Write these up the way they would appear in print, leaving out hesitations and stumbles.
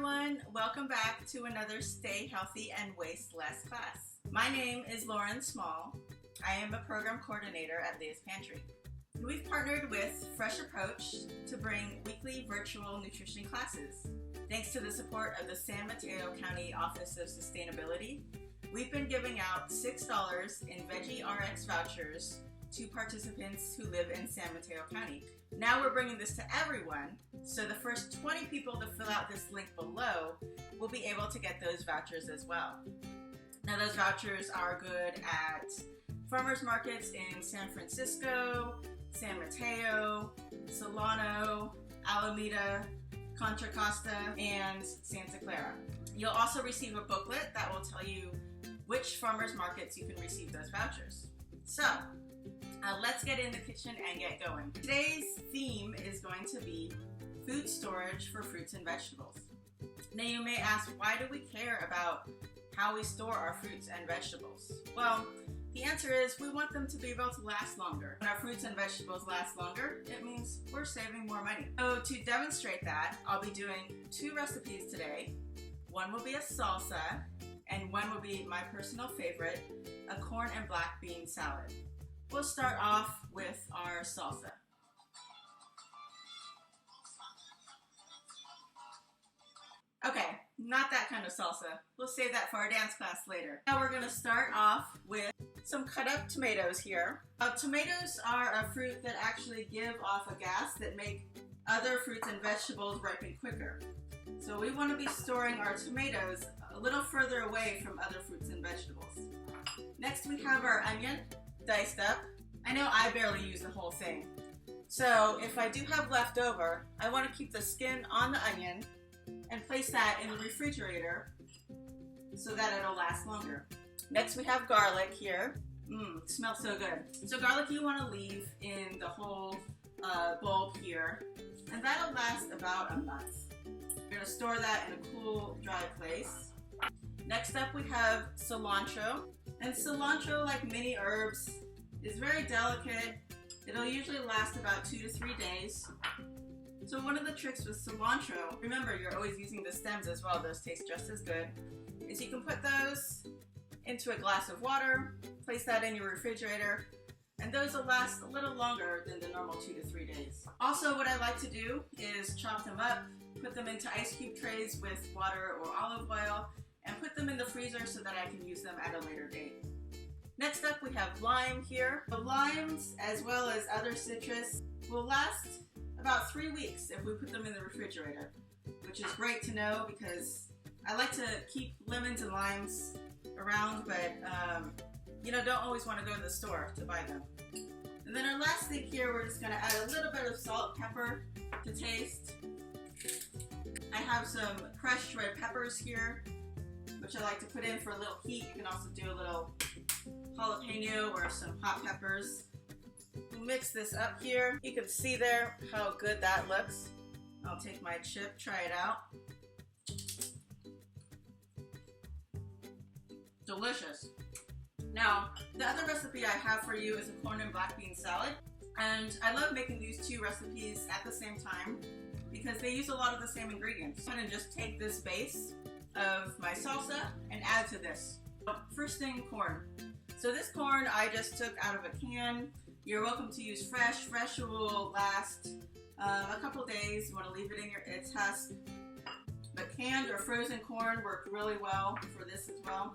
everyone, welcome back to another Stay Healthy and Waste Less class. My name is Lauren Small. I am a program coordinator at Leah's Pantry. We've partnered with Fresh Approach to bring weekly virtual nutrition classes. Thanks to the support of the San Mateo County Office of Sustainability, we've been giving out $6 in Veggie RX vouchers to participants who live in San Mateo County. Now we're bringing this to everyone, so the first 20 people to fill out this link below will be able to get those vouchers as well. Now those vouchers are good at farmers markets in San Francisco, San Mateo, Solano, Alameda, Contra Costa, and Santa Clara. You'll also receive a booklet that will tell you which farmers markets you can receive those vouchers. So, let's get in the kitchen and get going. Today's theme is going to be food storage for fruits and vegetables. Now you may ask, why do we care about how we store our fruits and vegetables? Well, the answer is we want them to be able to last longer. When our fruits and vegetables last longer, it means we're saving more money. So to demonstrate that, I'll be doing two recipes today. One will be a salsa, and one will be my personal favorite, a corn and black bean salad. We'll start off with our salsa. Okay, not that kind of salsa. We'll save that for our dance class later. Now we're gonna start off with some cut up tomatoes here. Tomatoes are a fruit that actually give off a gas that make other fruits and vegetables ripen quicker. So we want to be storing our tomatoes a little further away from other fruits and vegetables. Next we have our onion, diced up. I know I barely use the whole thing. So if I do have leftover, I want to keep the skin on the onion and place that in the refrigerator so that it'll last longer. Next we have garlic here. It smells so good. So garlic you want to leave in the whole bulb here, and that'll last about a month. We're going to store that in a cool, dry place. Next up we have cilantro. And cilantro, like many herbs, is very delicate. It'll usually last about 2 to 3 days. So one of the tricks with cilantro, remember you're always using the stems as well, those taste just as good, is you can put those into a glass of water, place that in your refrigerator, and those will last a little longer than the normal 2 to 3 days. Also, what I like to do is chop them up, put them into ice cube trays with water or olive oil, and put them in the freezer so that I can use them at a later date. Next up we have lime here. The limes, as well as other citrus, will last about 3 weeks if we put them in the refrigerator, which is great to know because I like to keep lemons and limes around, but don't always want to go to the store to buy them. And then our last thing here, we're just going to add a little bit of salt, pepper to taste. I have some crushed red peppers here, which I like to put in for a little heat. You can also do a little jalapeno or some hot peppers. We'll mix this up here. You can see there how good that looks. I'll take my chip, try it out. Delicious. Now, the other recipe I have for you is a corn and black bean salad. And I love making these two recipes at the same time because they use a lot of the same ingredients. I'm gonna just take this base of my salsa and add to this. First thing, corn. So this corn I just took out of a can. You're welcome to use fresh. Fresh will last a couple days. You want to leave it in its husk. But canned or frozen corn work really well for this as well.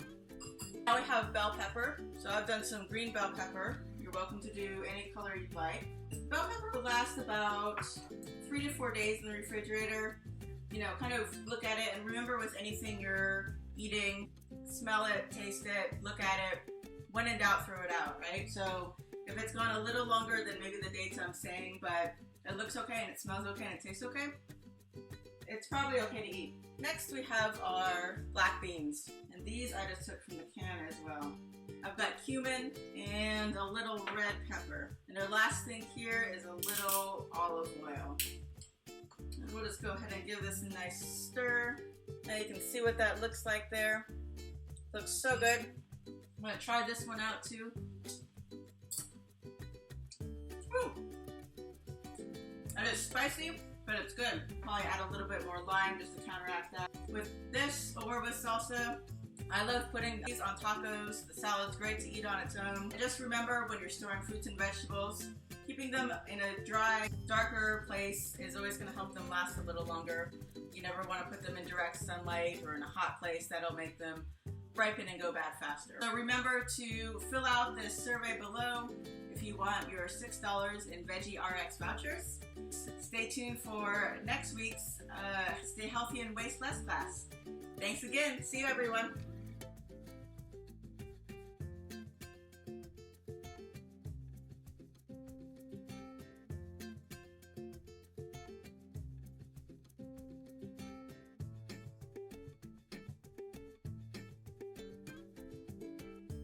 Now we have bell pepper. So I've done some green bell pepper. You're welcome to do any color you'd like. Bell pepper will last about 3 to 4 days in the refrigerator. Kind of look at it, and remember with anything you're eating, smell it, taste it, look at it. When in doubt, throw it out, right? So if it's gone a little longer than maybe the dates I'm saying, but it looks okay and it smells okay and it tastes okay, it's probably okay to eat. Next we have our black beans, and these I just took from the can as well. I've got cumin and a little red pepper. And our last thing here is a little olive oil. And we'll just go ahead and give this a nice stir. Now you can see what that looks like there. Looks so good. I'm gonna try this one out too. Woo! That is spicy but it's good. Probably add a little bit more lime just to counteract that. With this or with salsa, I love putting these on tacos. The salad's great to eat on its own. And just remember, when you're storing fruits and vegetables, keeping them in a dry, darker place is always going to help them last a little longer. You never want to put them in direct sunlight or in a hot place. That'll make them ripen and go bad faster. So remember to fill out this survey below if you want your $6 in Veggie RX vouchers. Stay tuned for next week's Stay Healthy and Waste Less class. Thanks again. See you, everyone.